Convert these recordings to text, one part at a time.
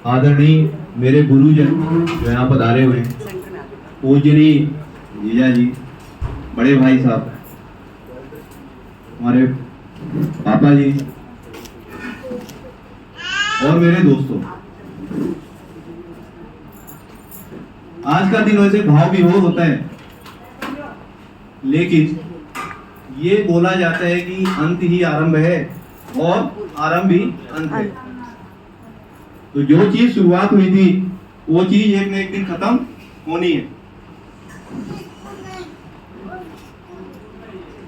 आदरणीय मेरे गुरुजन जो यहाँ पधारे हुए हैं, पूजनीय जीजा जी, बड़े भाई साहब, हमारे पापा जी और मेरे दोस्तों, आज का दिन वैसे भाव विभोर होता है, लेकिन ये बोला जाता है कि अंत ही आरंभ है और आरंभ ही अंत है। तो जो चीज शुरुआत हुई थी वो चीज एक न एक दिन खत्म होनी है।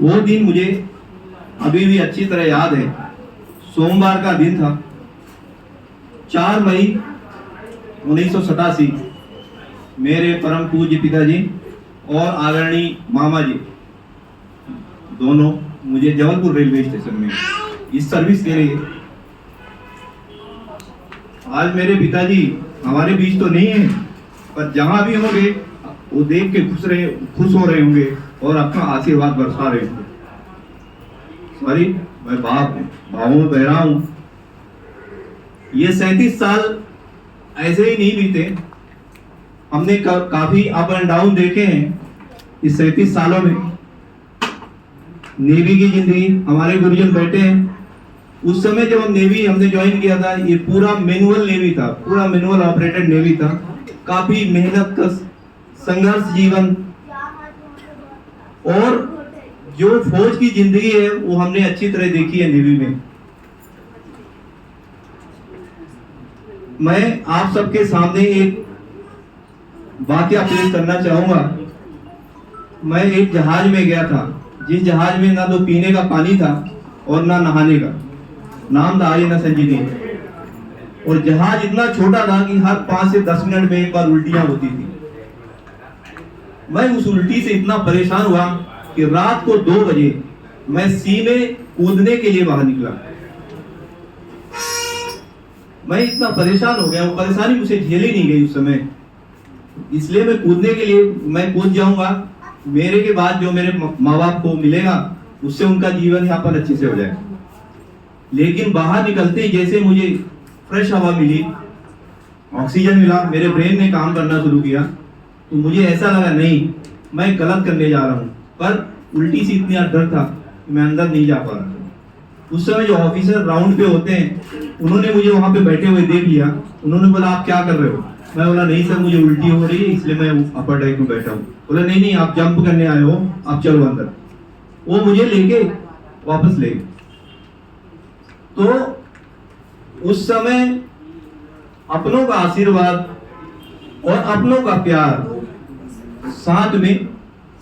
वो दिन मुझे अभी भी अच्छी तरह याद है। सोमवार का दिन था, 4 मई 1987। मेरे परम पूज्य पिताजी और आदरणीय मामा जी दोनों मुझे जबलपुर रेलवे स्टेशन में इस सर्विस के लिए। आज मेरे पिताजी हमारे बीच तो नहीं है, पर जहां भी होंगे वो देख के खुश हो रहे होंगे और अपना आशीर्वाद बरसा रहे होंगे। सॉरी, मैं भावों में बह रहा हूं। ये 37 साल ऐसे ही नहीं बीते। हमने काफी अप एंड डाउन देखे हैं इस 37 सालों में। नेवी की जिंदगी, हमारे गुरुजन बैठे हैं, उस समय जब हमने ज्वाइन किया था, ये पूरा मैनुअल नेवी था, पूरा मैनुअल ऑपरेटेड नेवी था। काफी मेहनत का संघर्ष जीवन, और जो फौज की जिंदगी है वो हमने अच्छी तरह देखी है नेवी में। मैं आप सबके सामने एक वाकया पेश करना चाहूंगा। मैं एक जहाज में गया था, जिस जहाज में ना तो पीने का पानी था और ना नहाने का। नाम था आईएनएस संजीवनी। और जहाज इतना छोटा था कि हर 5 से 10 मिनट में एक बार उल्टियां होती थी। मैं उस उल्टी से इतना परेशान हुआ कि रात को 2 बजे मैं सी में कूदने के लिए बाहर निकला। मैं इतना परेशान हो गया, वो परेशानी मुझे झेली नहीं गई उस समय। इसलिए मैं कूदने के लिए मैं कूद जाऊंगा, मेरे के बाद जो मेरे माँ बाप को मिलेगा उससे उनका जीवन यापन अच्छे से हो जाएगा। लेकिन बाहर निकलते ही जैसे मुझे फ्रेश हवा मिली, ऑक्सीजन मिला, मेरे ब्रेन ने काम करना शुरू किया, तो मुझे ऐसा लगा नहीं, मैं गलत करने जा रहा हूँ। पर उल्टी सी इतना डर था कि मैं अंदर नहीं जा पा रहा। उस समय जो ऑफिसर राउंड पे होते हैं, उन्होंने मुझे वहां पे बैठे हुए देख लिया। उन्होंने बोला आप क्या कर रहे हो? मैं बोला नहीं सर, मुझे उल्टी हो रही है, इसलिए मैं अपर डेक में बैठा हूँ। बोला नहीं नहीं, आप जंप करने आए हो, आप चलो अंदर। वो मुझे लेके वापस ले गए। तो उस समय अपनों का आशीर्वाद और अपनों का प्यार, साथ में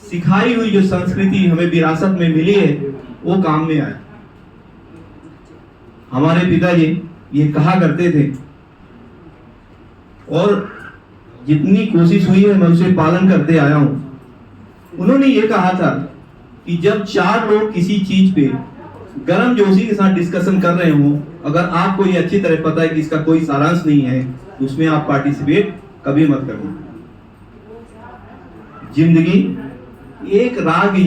सिखाई हुई जो संस्कृति हमें विरासत में मिली है, वो काम में आया। हमारे पिताजी ये कहा करते थे, और जितनी कोशिश हुई है मैं उसे पालन करते आया हूं। उन्होंने ये कहा था कि जब 4 लोग किसी चीज पे गर्म जोशी के साथ डिस्कशन कर रहे हो, अगर आपको ये अच्छी तरह पता है कि इसका कोई सारांश नहीं है, तो उसमें आप पार्टिसिपेट कभी मत करना। जिंदगी एक राह की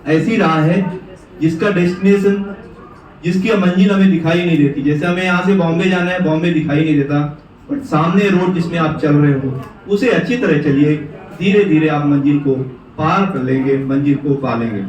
ऐसी राह है जिसका डेस्टिनेशन, जिसकी मंजिल हमें दिखाई नहीं देती। जैसे हमें यहाँ से बॉम्बे जाना है, बॉम्बे दिखाई नहीं देता, बट सामने रोड जिसमें आप चल रहे हो उसे अच्छी तरह चलिए, धीरे धीरे आप मंजिल को पार कर लेंगे, मंजिल को पा लेंगे।